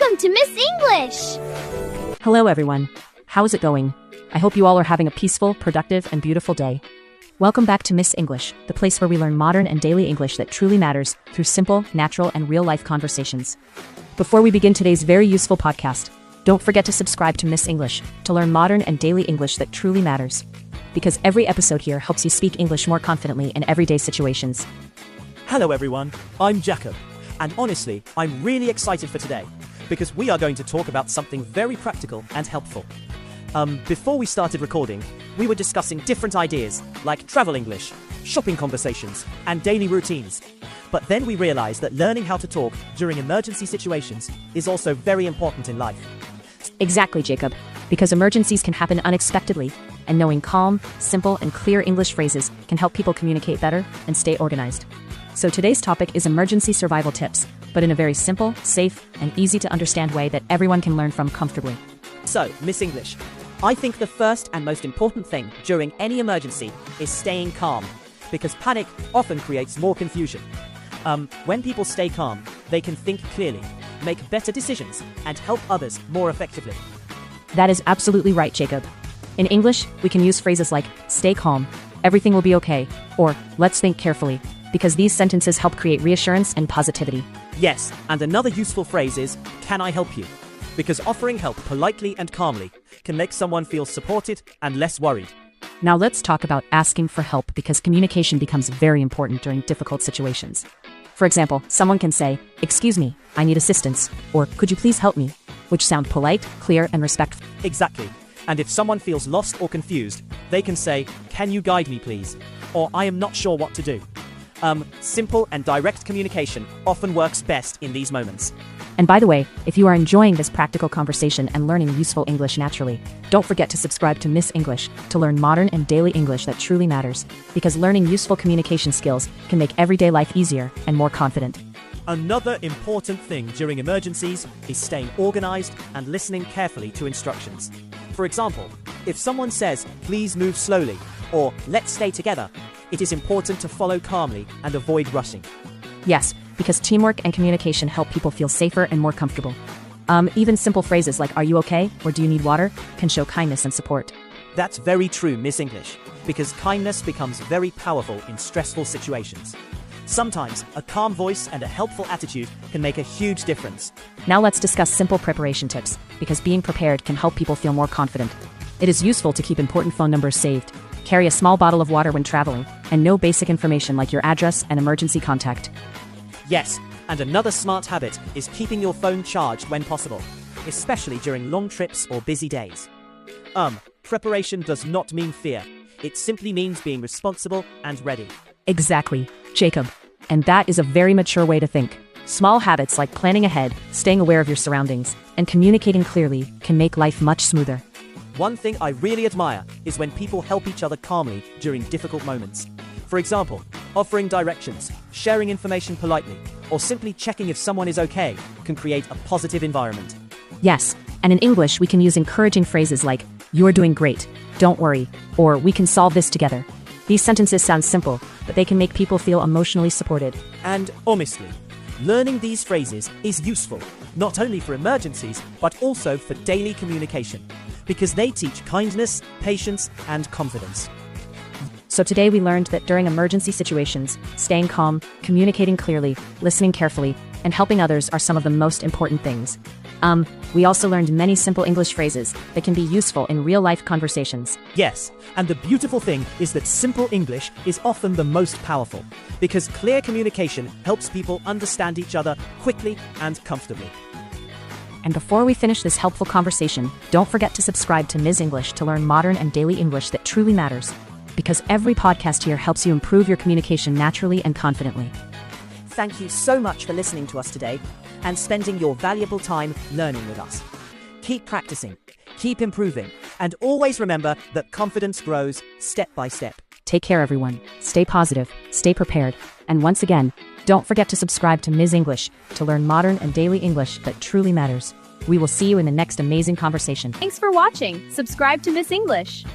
Welcome to Miss English! Hello everyone. How's it going? I hope you all are having a peaceful, productive, and beautiful day. Welcome back to Miss English, the place where we learn modern and daily English that truly matters through simple, natural, and real-life conversations. Before we begin today's very useful podcast, don't forget to subscribe to Miss English to learn modern and daily English that truly matters. Because every episode here helps you speak English more confidently in everyday situations. Hello everyone, I'm Jacob, and honestly, I'm really excited for today, because we are going to talk about something very practical and helpful. Before we started recording, we were discussing different ideas, like travel English, shopping conversations, and daily routines. But then we realized that learning how to talk during emergency situations is also very important in life. Exactly, Jacob, because emergencies can happen unexpectedly, and knowing calm, simple, and clear English phrases can help people communicate better and stay organized. So today's topic is emergency survival tips, but in a very simple, safe, and easy to understand way that everyone can learn from comfortably. So, Miss English, I think the first and most important thing during any emergency is staying calm, because panic often creates more confusion. When people stay calm, they can think clearly, make better decisions, and help others more effectively. That is absolutely right, Jacob. In English, we can use phrases like, stay calm, everything will be okay, or let's think carefully, because these sentences help create reassurance and positivity. Yes, and another useful phrase is, can I help you? Because offering help politely and calmly can make someone feel supported and less worried. Now let's talk about asking for help, because communication becomes very important during difficult situations. For example, someone can say, excuse me, I need assistance, or could you please help me? Which sound polite, clear, and respectful. Exactly. And if someone feels lost or confused, they can say, can you guide me please? Or I am not sure what to do. Simple and direct communication often works best in these moments. And by the way, if you are enjoying this practical conversation and learning useful English naturally, don't forget to subscribe to Miss English to learn modern and daily English that truly matters, because learning useful communication skills can make everyday life easier and more confident. Another important thing during emergencies is staying organized and listening carefully to instructions. For example, if someone says, please move slowly, or let's stay together, it is important to follow calmly and avoid rushing. Yes, because teamwork and communication help people feel safer and more comfortable. Even simple phrases like, are you okay? Or do you need water? Can show kindness and support. That's very true, Miss English, because kindness becomes very powerful in stressful situations. Sometimes, a calm voice and a helpful attitude can make a huge difference. Now let's discuss simple preparation tips, because being prepared can help people feel more confident. It is useful to keep important phone numbers saved, carry a small bottle of water when traveling, and know basic information like your address and emergency contact. Yes, and another smart habit is keeping your phone charged when possible, especially during long trips or busy days. Preparation does not mean fear. It simply means being responsible and ready. Exactly, Jacob. And that is a very mature way to think. Small habits like planning ahead, staying aware of your surroundings, and communicating clearly can make life much smoother. One thing I really admire is when people help each other calmly during difficult moments. For example, offering directions, sharing information politely, or simply checking if someone is okay can create a positive environment. Yes, and in English we can use encouraging phrases like, you're doing great, don't worry, or we can solve this together. These sentences sound simple, but they can make people feel emotionally supported. And honestly, learning these phrases is useful, not only for emergencies, but also for daily communication, because they teach kindness, patience, and confidence. So today we learned that during emergency situations, staying calm, communicating clearly, listening carefully, and helping others are some of the most important things. We also learned many simple English phrases that can be useful in real-life conversations. Yes, and the beautiful thing is that simple English is often the most powerful, because clear communication helps people understand each other quickly and comfortably. And before we finish this helpful conversation, don't forget to subscribe to Ms. English to learn modern and daily English that truly matters, because every podcast here helps you improve your communication naturally and confidently. Thank you so much for listening to us today and spending your valuable time learning with us. Keep practicing, keep improving, and always remember that confidence grows step by step. Take care, everyone. Stay positive, stay prepared, and once again, don't forget to subscribe to Ms. English to learn modern and daily English that truly matters. We will see you in the next amazing conversation. Thanks for watching. Subscribe to Miss English.